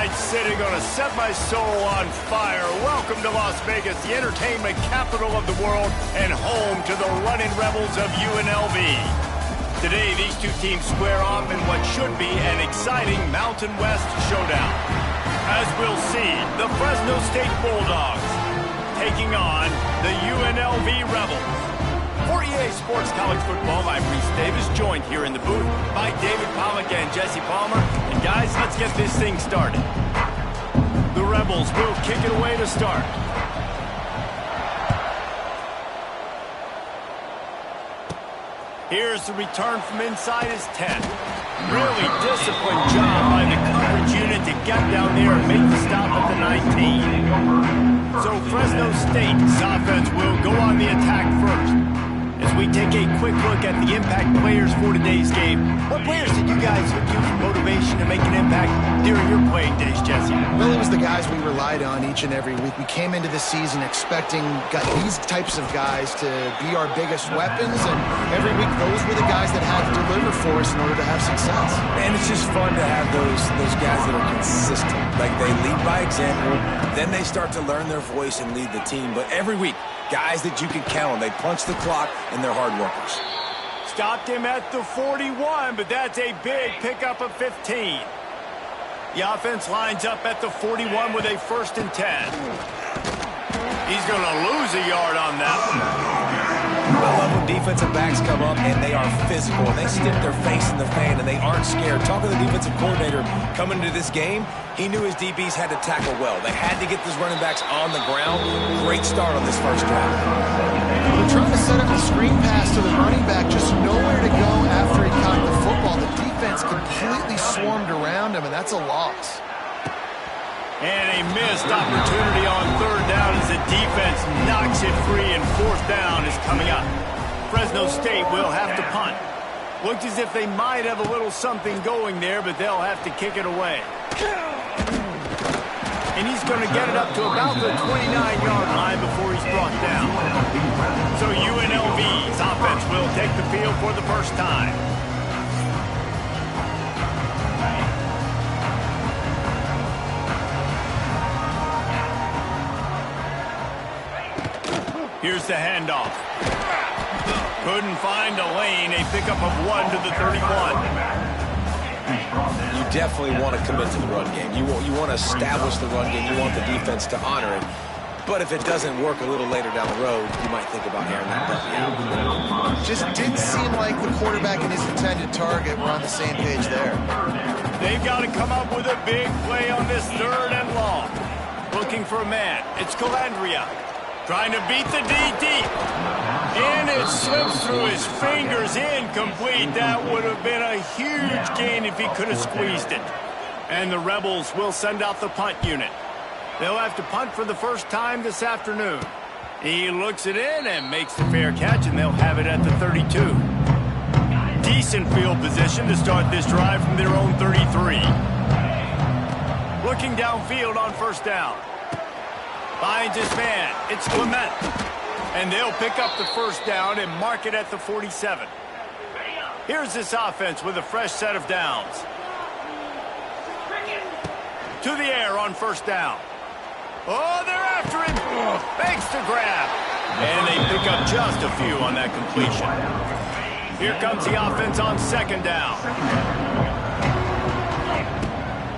right, City, gonna set my soul on fire. Welcome to Las Vegas, the entertainment capital of the world and home to the running rebels of UNLV. Today, these two teams square off in what should be an exciting Mountain West showdown. As we'll see, the Fresno State Bulldogs taking on the UNLV Rebels. For EA Sports College Football, I'm Reese Davis, joined here in the booth by David Pollack and Jesse Palmer. And guys, let's get this thing started. The Rebels will kick it away to start. Here's the return from inside his 10. Really disciplined job by the coverage unit to get down there and make the stop at the 19. So Fresno State's offense will go on the attack first. As we take a quick look at the impact players for today's game, what players did you guys look to for motivation to make an impact during your playing days, Jesse? Well, it was the guys we relied on each and every week. We came into the season expecting these types of guys to be our biggest weapons, and every week those were the guys that had to deliver for us in order to have success. And it's just fun to have those guys that are consistent. Like, they lead by example, then they start to learn their voice and lead the team. But every week, guys that you can count on. They punch the clock, and they're hard workers. Stopped him at the 41, but that's a big pickup of 15. The offense lines up at the 41 with a 1st and 10. He's going to lose a yard on that one. I love when defensive backs come up, and they are physical. And they stick their face in the fan, and they aren't scared. Talking to the defensive coordinator coming into this game, he knew his DBs had to tackle well. They had to get these running backs on the ground. Great start on this first drive. We're trying to set up a screen pass to the running back, just nowhere to go after he caught the football. The defense completely swarmed around him, and that's a loss. And a missed opportunity on 3rd down as the defense knocks it free, and 4th down is coming up. Fresno State will have to punt. Looked as if they might have a little something going there, but they'll have to kick it away. And he's going to get it up to about the 29-yard line before he's brought down. So UNLV's offense will take the field for the first time. Here's the handoff. Couldn't find a lane. A pickup of 1 to the 31. You definitely want to commit to the run game. You want to establish the run game. You want the defense to honor it. But if it doesn't work a little later down the road, you might think about airing that puppy out. Just didn't seem like the quarterback and his intended target were on the same page there. They've got to come up with a big play on this 3rd and long. Looking for a man. It's Calandria. Trying to beat the D deep. And it slips through his fingers, incomplete. That would have been a huge gain if he could have squeezed it. And the Rebels will send out the punt unit. They'll have to punt for the first time this afternoon. He looks it in and makes the fair catch, and they'll have it at the 32. Decent field position to start this drive from their own 33. Looking downfield on 1st down. Finds his man. It's Clement. And they'll pick up the 1st down and mark it at the 47. Here's this offense with a fresh set of downs. To the air on 1st down. Oh, they're after him. Makes the grab. And they pick up just a few on that completion. Here comes the offense on 2nd down.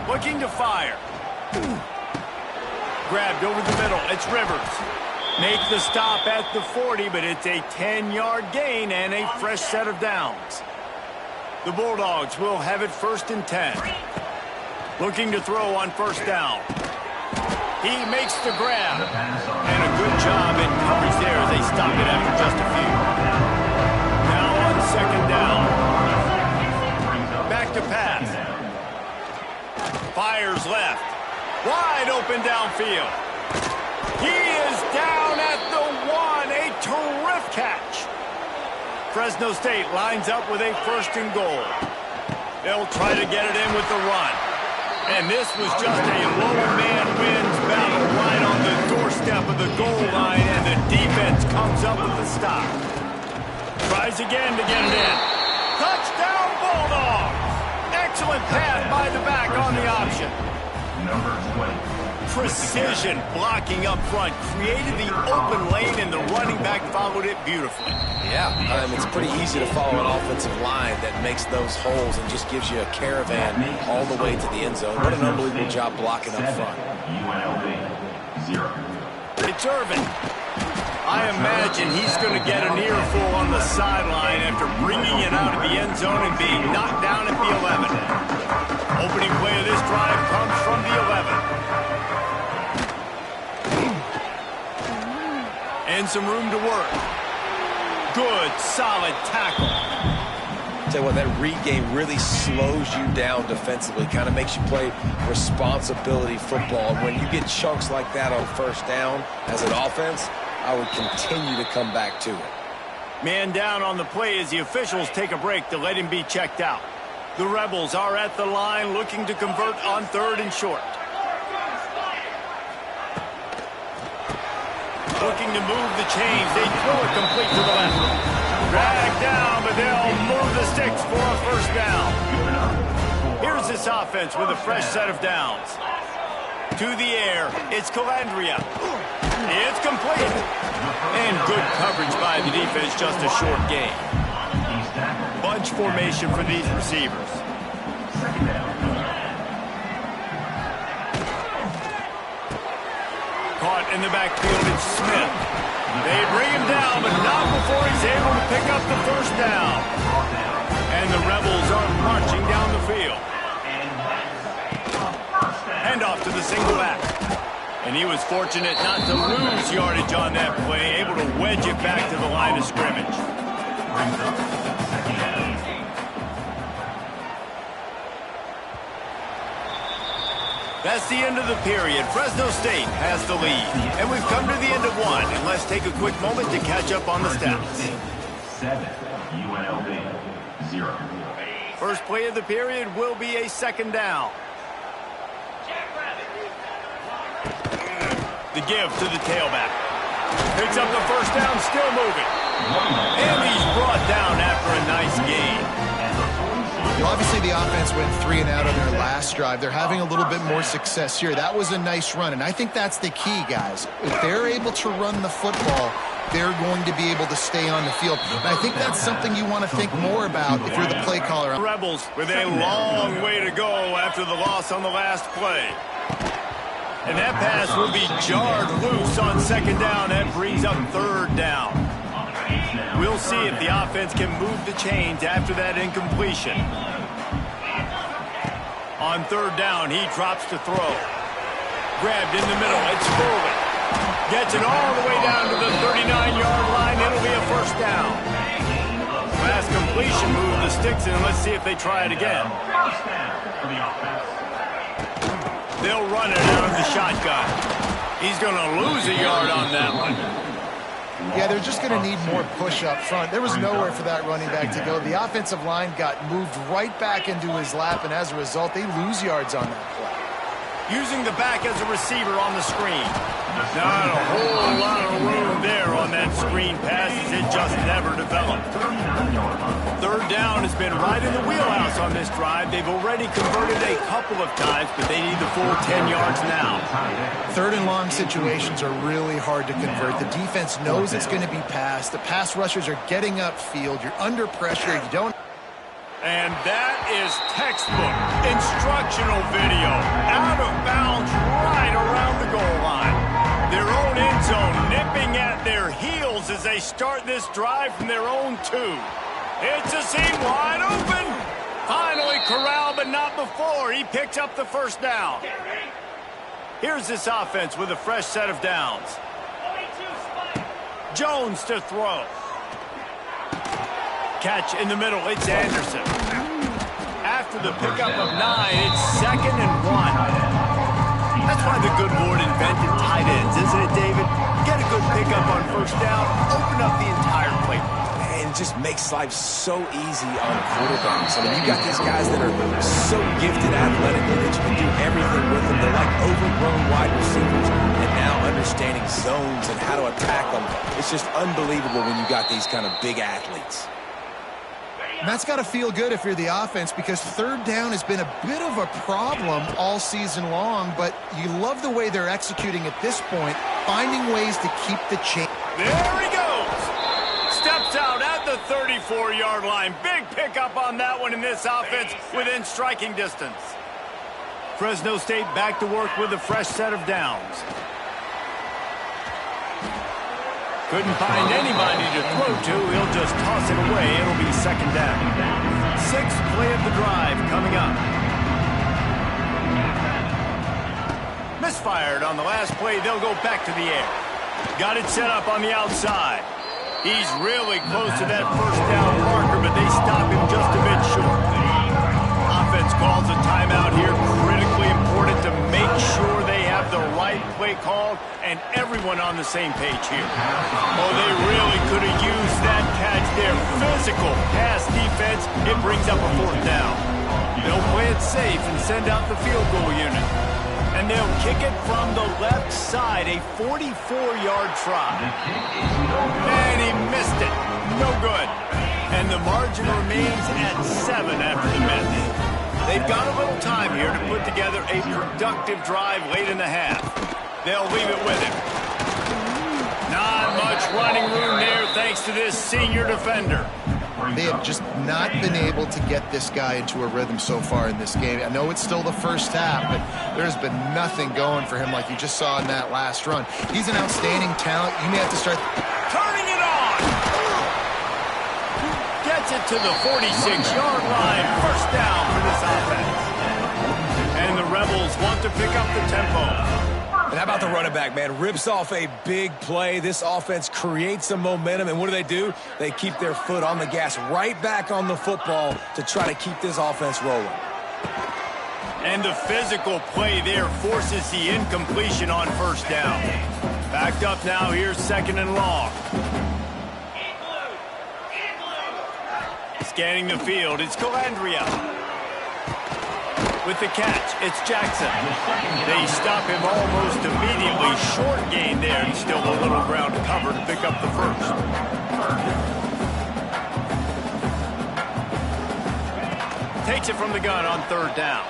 Looking to fire. Grabbed over the middle. It's Rivers. Make the stop at the 40, but it's a 10-yard gain and a fresh set of downs. The Bulldogs will have it 1st and 10. Looking to throw on 1st down. He makes the grab. And a good job in coverage there as they stop it after just a few. Now on 2nd down. Back to pass. Fires left. Wide open downfield. He is down at the 1. A terrific catch. Fresno State lines up with a 1st and goal. They'll try to get it in with the run. And this was just a low man wins battle right on the doorstep of the goal line, and the defense comes up with the stop. Tries again to get it in. Touchdown Bulldogs! Excellent pass by the back on the option. Precision blocking up front created the open lane, and the running back followed it beautifully. Yeah, it's pretty easy to follow an offensive line that makes those holes and just gives you a caravan all the way to the end zone. What an unbelievable job blocking up front. It's Irvin. I imagine he's going to get an earful on the sideline after bringing it out of the end zone and being knocked down at the 11. Opening play of this drive comes from the 11. And some room to work. Good, solid tackle. Tell you what, that read game really slows you down defensively, kind of makes you play responsibility football. And when you get chunks like that on first down as an offense, I would continue to come back to it. Man down on the play as the officials take a break to let him be checked out. The Rebels are at the line looking to convert on 3rd and short. Looking to move the chains. They throw it complete to the left. Dragged down, but they'll move the sticks for a first down. Here's this offense with a fresh set of downs. To the air, it's Calandria. It's complete. And good coverage by the defense, just a short gain. Bunch formation for these receivers. Caught in the backfield, it's Smith. They bring him down, but not before he's able to pick up the first down. And the Rebels are marching down the field. Hand off to the single back. And he was fortunate not to lose yardage on that play, able to wedge it back to the line of scrimmage. That's the end of the period. Fresno State has the lead. And we've come to the end of one. And let's take a quick moment to catch up on the stats. 7, UNLV 0. First play of the period will be a second down. The give to the tailback. Picks up the first down, still moving. And he's brought down after a nice gain. Well, obviously, the offense went 3 and out on their last drive. They're having a little bit more success here. That was a nice run, and I think that's the key, guys. If they're able to run the football, they're going to be able to stay on the field. And I think that's something you want to think more about if you're the play caller. Rebels with a long way to go after the loss on the last play. And that pass will be jarred loose on second down. That brings up third down. We'll see if the offense can move the chains after that incompletion. On third down, he drops to throw. Grabbed in the middle, it's Foley. Gets it all the way down to the 39-yard line. It'll be a first down. Last completion, move the sticks in. Let's see if they try it again. They'll run it out of the shotgun. He's going to lose a yard on that one. Yeah, they're just going to need more push up front. There was nowhere for that running back to go. The offensive line got moved right back into his lap, and as a result, they lose yards on that play. Using the back as a receiver on the screen. Not a whole lot of room there on that screen pass, as it just never developed. Third down has been right in the wheelhouse on this drive. They've already converted a couple of times, but they need the full 10 yards now. Third and long situations are really hard to convert. The defense knows it's going to be passed. The pass rushers are getting upfield. You're under pressure. You don't... And that is textbook instructional video. Out of bounds right around the goal line. Their own end zone nipping at their heels as they start this drive from their own 2. It's a seam wide open. Finally corralled, but not before. He picks up the first down. Here's this offense with a fresh set of downs. Jones to throw. Catch in the middle, it's Anderson. After the pickup of 9, it's 2nd and 1. That's why the good Lord invented tight ends, isn't it, David? Get a good pickup on first down, open up the entire plate. And it just makes life so easy on quarterbacks. I mean, you got these guys that are so gifted athletically that you can do everything with them. They're like overgrown wide receivers. And now understanding zones and how to attack them, it's just unbelievable when you got these kind of big athletes. And that's got to feel good if you're the offense, because third down has been a bit of a problem all season long, but you love the way they're executing at this point, finding ways to keep the chain. There he goes. Steps out at the 34-yard line. Big pickup on that one in this offense within striking distance. Fresno State back to work with a fresh set of downs. Couldn't find anybody to throw to. He'll just toss it away. It'll be second down. Sixth play of the drive coming up. Misfired on the last play. They'll go back to the air. Got it set up on the outside. He's really close to that first down marker, but they stop him just a bit short. Offense calls a timeout here. Critically important to make sure they have the right play called and everyone on the same page here. Oh, they really could have used that catch there. Physical pass defense. It brings up a fourth down. They'll play it safe and send out the field goal unit. And they'll kick it from the left side, a 44-yard try. And he missed it. No good. And the margin remains at 7 after the miss. They've got a little time here to put together a productive drive late in the half. They'll leave it with him. Not much running room there thanks to this senior defender. They have just not been able to get this guy into a rhythm so far in this game. I know it's still the first half, but there's been nothing going for him like you just saw in that last run. He's an outstanding talent. You may have to start turning it on. Gets it to the 46-yard line. First down for this offense. And the Rebels want to pick up the tempo. And how about the running back, man? Rips off a big play. This offense creates some momentum, and what do? They keep their foot on the gas, right back on the football to try to keep this offense rolling. And the physical play there forces the incompletion on first down. Backed up now, here's second and long. Scanning the field, it's Calandria. With the catch, it's Jackson. They stop him almost immediately. Short gain there, and still a little ground to cover to pick up the first. Takes it from the gun on third down.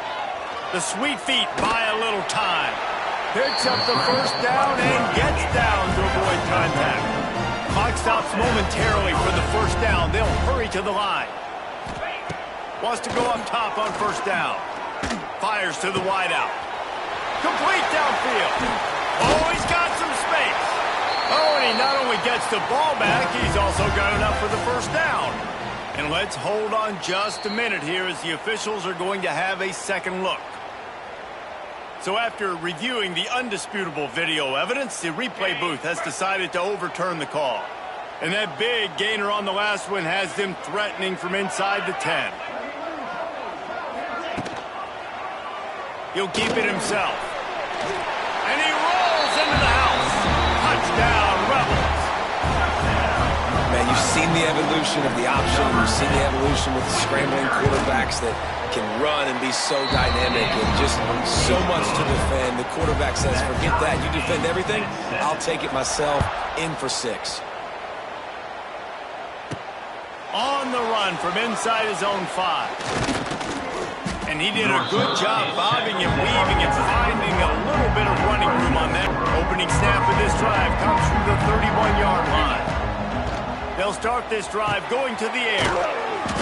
The sweet feet buy a little time. Picks up the first down and gets down to avoid contact. Clock stops momentarily for the first down. They'll hurry to the line. Wants to go up top on first down. Fires to the wideout. Complete downfield. Oh, he's got some space. Oh, and he not only gets the ball back, he's also got enough for the first down. And let's hold on just a minute here as the officials are going to have a second look. So after reviewing the undisputable video evidence, the replay booth has decided to overturn the call. And that big gainer on the last one has them threatening from inside the 10. He'll keep it himself. And he rolls into the house. Touchdown, Rebels. Man, you've seen the evolution of the option. You've seen the evolution with the scrambling quarterbacks that can run and be so dynamic and just so much to defend. The quarterback says, forget that. You defend everything, I'll take it myself. In for 6. On the run from inside his own 5. And he did a good job bobbing and weaving and finding a little bit of running room on that. Opening snap of this drive comes from the 31-yard line. They'll start this drive going to the air.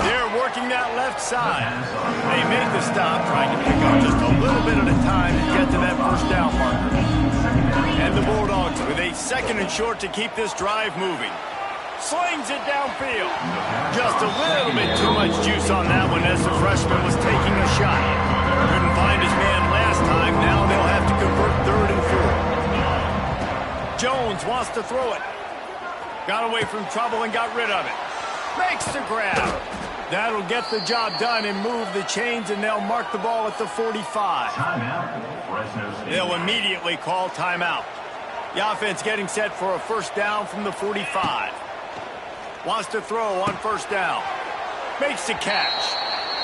They're working that left side. They make the stop, trying to pick up just a little bit at a time to get to that first down marker. And the Bulldogs with a second and short to keep this drive moving. Slings it downfield. Just a little bit too much juice on that one as the freshman was taking a shot. Couldn't find his man last time. Now they'll have to convert third and 4. Jones wants to throw it. Got away from trouble and got rid of it. Makes the grab. That'll get the job done and move the chains, and they'll mark the ball at the 45. They'll immediately call timeout. The offense getting set for a first down from the 45. Wants to throw on first down. Makes the catch.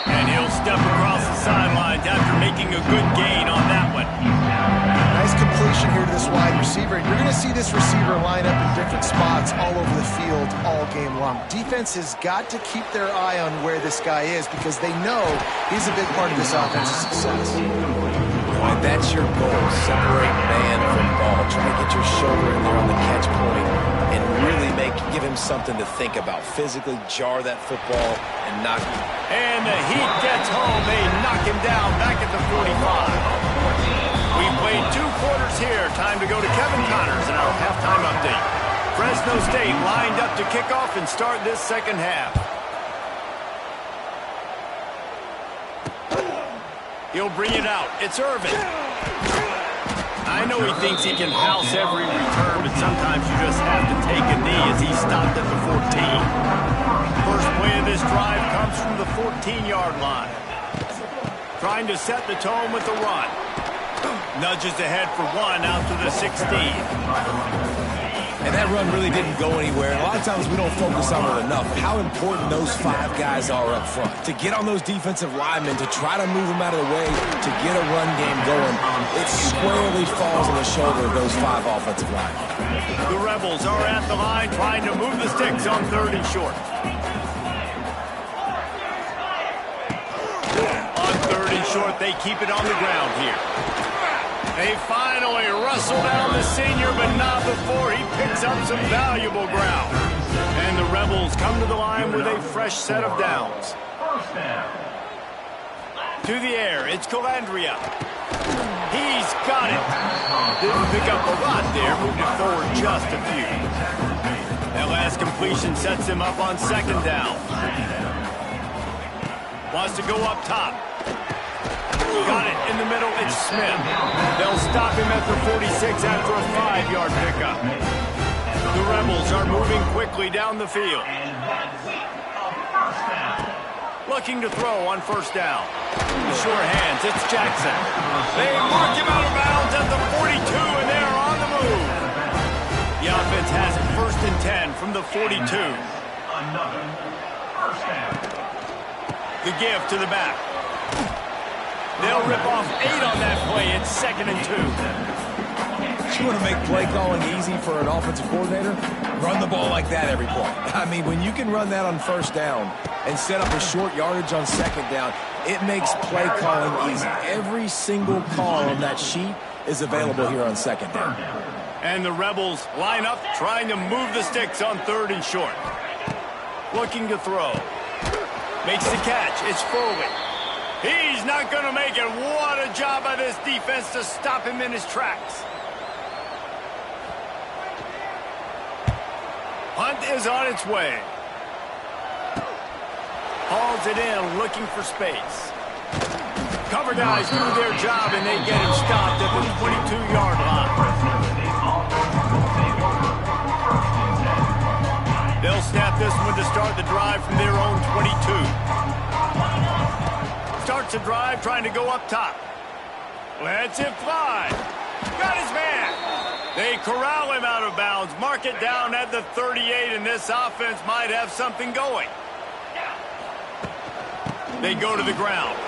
And he'll step across the sidelines after making a good gain on that one. Nice completion here to this wide receiver. You're going to see this receiver line up in different spots all over the field all game long. Defense has got to keep their eye on where this guy is because they know he's a big part of this offense's success. Boy, that's your goal. Separate man from ball. Try to get your shoulder in there on the catch point and really give him something to think about. Physically jar that football and knock him. And the heat gets home. They knock him down back at the 45. We've played 2 quarters here. Time to go to Kevin Connors in our halftime update. Fresno State lined up to kick off and start this second half. He'll bring it out. It's Irvin. I know he thinks he can house every return, but sometimes you just have to take a knee as he stopped at the 14. First play of this drive comes from the 14-yard line. Trying to set the tone with the run. Nudges ahead for 1 out to the 16. And that run really didn't go anywhere. A lot of times we don't focus on it enough. How important those 5 guys are up front. To get on those defensive linemen, to try to move them out of the way, to get a run game going, it squarely falls on the shoulder of those 5 offensive linemen. The Rebels are at the line trying to move the sticks on 3rd and short. On 3rd and short, they keep it on the ground here. They finally wrestle down the senior, but not before he picks up some valuable ground. And the Rebels come to the line with a fresh set of downs. To the air, it's Calandria. He's got it. Didn't pick up a lot there, moved it forward just a few. That last completion sets him up on 2nd down. Wants to go up top. Got it in the middle, it's Smith. They'll stop him at the 46 after a 5-yard pickup. The Rebels are moving quickly down the field. Looking to throw on 1st down. Sure hands, it's Jackson. They mark him out of bounds at the 42, and they are on the move. The offense has it 1st and 10 from the 42. The give to the back. They'll rip off 8 on that play. It's 2nd and 2. You want to make play calling easy for an offensive coordinator? Run the ball like that every play. I mean, when you can run that on 1st down and set up a short yardage on 2nd down, it makes play calling easy. Every single call on that sheet is available here on 2nd down. And the Rebels line up trying to move the sticks on 3rd and short. Looking to throw. Makes the catch. It's Foley. He's not going to make it. What a job by this defense to stop him in his tracks. Punt is on its way. Hauls it in, looking for space. Cover guys do their job, and they get him stopped at the 22-yard line. They'll snap this one to start the drive from their own 22. Starts a drive trying to go up top. Lets it fly. Got his man. They corral him out of bounds. Mark it down at the 38, and this offense might have something going. They go to the ground.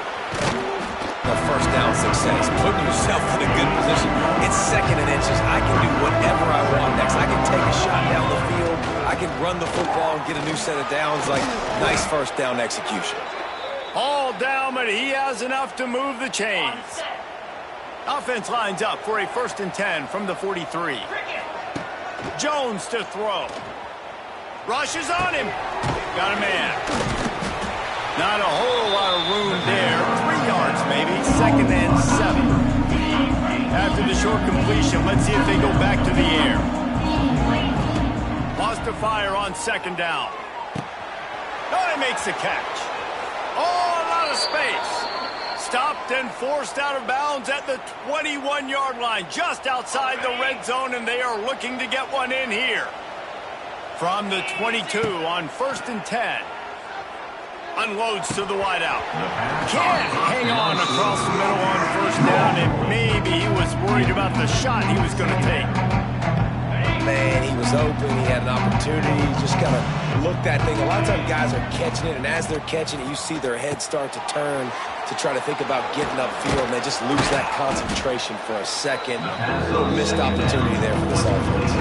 The 1st down success. Putting yourself in a good position. It's 2nd and inches. I can do whatever I want next. I can take a shot down the field. I can run the football and get a new set of downs. Like, nice 1st down execution. All down, but he has enough to move the chains. Offense lines up for a 1st and 10 from the 43. Jones to throw. Rushes on him. Got a man. Not a whole lot of room there. 3 yards maybe. 2nd and 7. After the short completion, let's see if they go back to the air. Lost to fire on 2nd down. Oh, he makes the catch. Oh, a lot of space. Stopped and forced out of bounds at the 21-yard line, just outside the red zone, and they are looking to get one in here. From the 22 on 1st and 10. Unloads to the wideout. Can't hang on across the middle on 1st down, and maybe he was worried about the shot he was going to take. man. He was open. He had an opportunity. He just kind of looked that thing. A lot of times guys are catching it, and as they're catching it, you see their head start to turn to try to think about getting upfield, and they just lose that concentration for a second. A little missed opportunity there for this offense.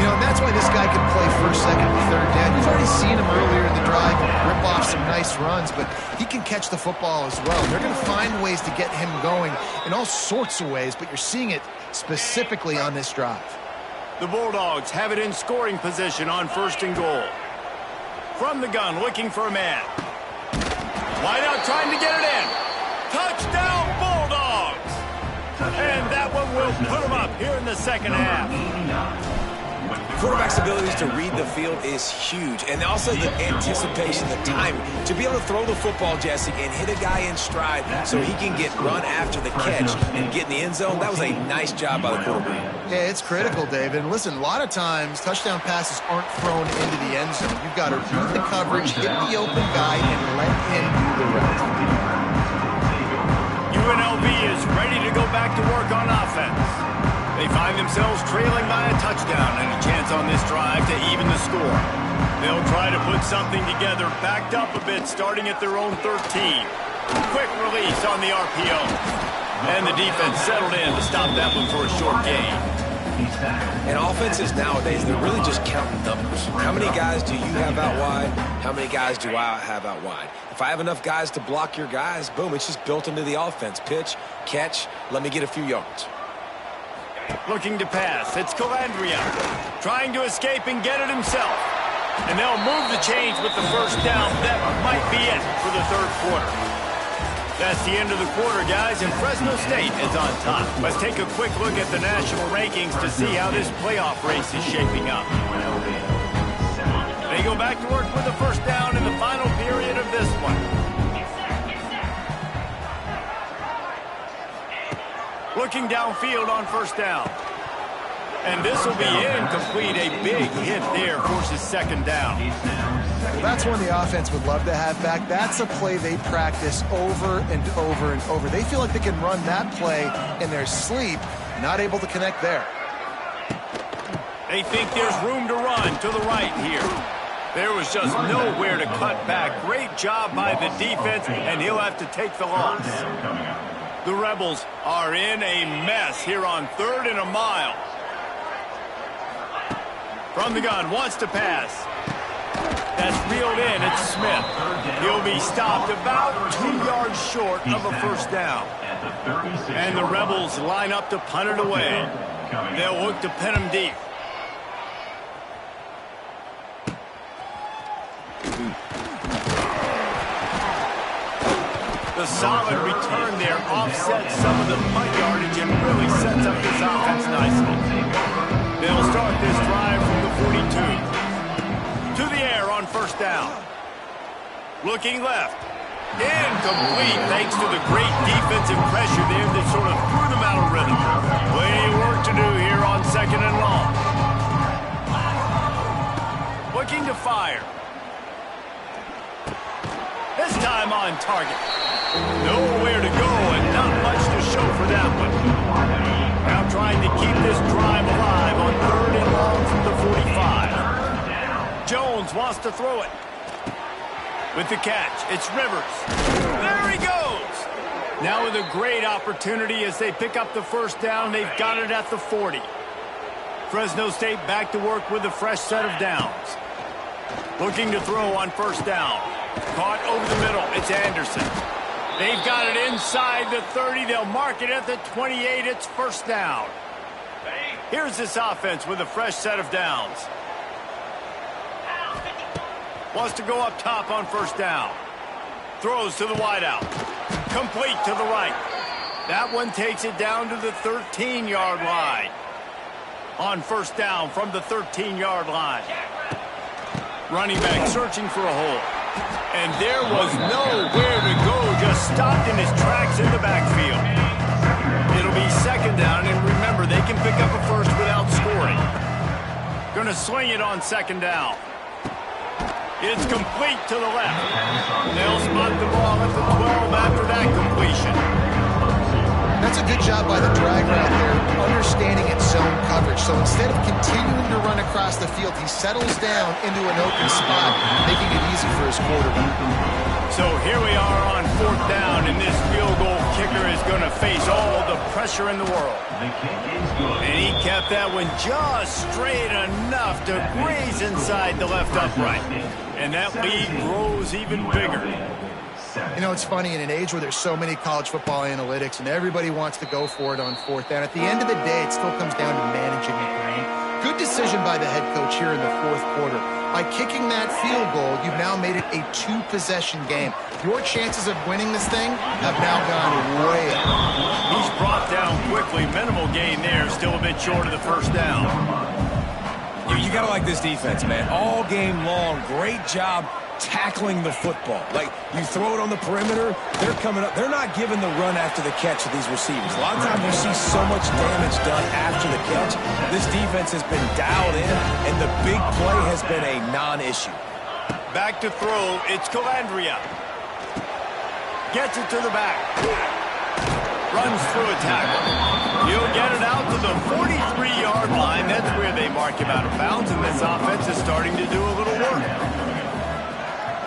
You know, and that's why this guy can play first, second, and third down. You've already seen him earlier in the drive rip off some nice runs, but he can catch the football as well. They're going to find ways to get him going in all sorts of ways, but you're seeing it specifically on this drive. The Bulldogs have it in scoring position on 1st and goal. From the gun, looking for a man. Wide out, trying to get it in. Touchdown, Bulldogs! And that one will put them up here in the second half. Quarterback's abilities to read the field is huge, and also the anticipation, the time to be able to throw the football, Jesse, and hit a guy in stride so he can get run after the catch and get in the end zone. That was a nice job by the quarterback. Yeah, it's critical, David. And listen, a lot of times touchdown passes aren't thrown into the end zone. You've got to read the coverage, hit the open guy, and let him do the rest. UNLV is ready to go back to work on offense. They find themselves trailing by a touchdown and a chance on this drive to even the score. They'll try to put something together, backed up a bit, starting at their own 13. Quick release on the RPO. And the defense settled in to stop that one for a short gain. And offenses nowadays, they're really just counting numbers. How many guys do you have out wide? How many guys do I have out wide? If I have enough guys to block your guys, boom, it's just built into the offense. Pitch, catch, let me get a few yards. Looking to pass. It's Calandria. Trying to escape and get it himself. And they'll move the chains with the first down. That might be it for the third quarter. That's the end of the quarter, guys, and Fresno State is on top. Let's take a quick look at the national rankings to see how this playoff race is shaping up. They go back to work with the first down in the final period of this one. Looking downfield on first down. And this will be incomplete. A big hit there forces second down. Well, that's one the offense would love to have back. That's a play they practice over and over and over. They feel like they can run that play in their sleep, not able to connect there. They think there's room to run to the right here. There was just nowhere to cut back. Great job by the defense, and he'll have to take the loss. The Rebels are in a mess here on 3rd and a mile. From the gun, wants to pass. That's reeled in. It's Smith. He'll be stopped about 2 yards short of a first down. And the Rebels line up to punt it away. They'll look to pin him deep. The solid return there offsets some of the punt yardage and really sets up this offense nicely. They'll start this drive from the 42. To the air on first down. Looking left. Incomplete thanks to the great defensive pressure there that sort of threw them out of rhythm. Plenty of work to do here on 2nd and long. Looking to fire. This time on target. Nowhere to go and not much to show for that one. Now trying to keep this drive alive on 3rd and long from the 45. Jones wants to throw it. With the catch, it's Rivers. There he goes! Now with a great opportunity as they pick up the first down. They've got it at the 40. Fresno State back to work with a fresh set of downs. Looking to throw on first down. Caught over the middle. It's Anderson. They've got it inside the 30. They'll mark it at the 28. It's first down. Here's this offense with a fresh set of downs. Wants to go up top on first down. Throws to the wideout. Complete to the right. That one takes it down to the 13-yard line. On first down from the 13-yard line. Running back searching for a hole. And there was nowhere to go. Just stopped in his tracks in the backfield. It'll be second down, and remember, they can pick up a first without scoring. Going to sling it on second down. It's complete to the left. They'll spot the ball at the 12 after that completion. That's That's a good job by the drag route there, understanding its zone coverage. So instead of continuing to run across the field, he settles down into an open spot, making it easy for his quarterback. So here we are on 4th down, and this field goal kicker is going to face all the pressure in the world. The kick is good. And he kept that one just straight enough to graze inside the left upright. And that lead grows even bigger. You know, it's funny, in an age where there's so many college football analytics and everybody wants to go for it on 4th down, at the end of the day, it still comes down to managing the game. Good decision by the head coach here in the 4th quarter. By kicking that field goal, you've now made it a 2-possession game. Your chances of winning this thing have now gone way up. He's brought down quickly. Minimal gain there. Still a bit short of the 1st down. You got to like this defense, man. All game long, great job tackling the football. Like, you throw it on the perimeter, they're coming up. They're not giving the run after the catch to these receivers. A lot of times you see so much damage done after the catch. This defense has been dialed in, and the big play has been a non-issue. Back to throw. It's Calandria. Gets it to the back. Runs through a tackle. He'll get it out to the 43-yard line. That's where they mark him out of bounds, and this offense is starting to do a little work.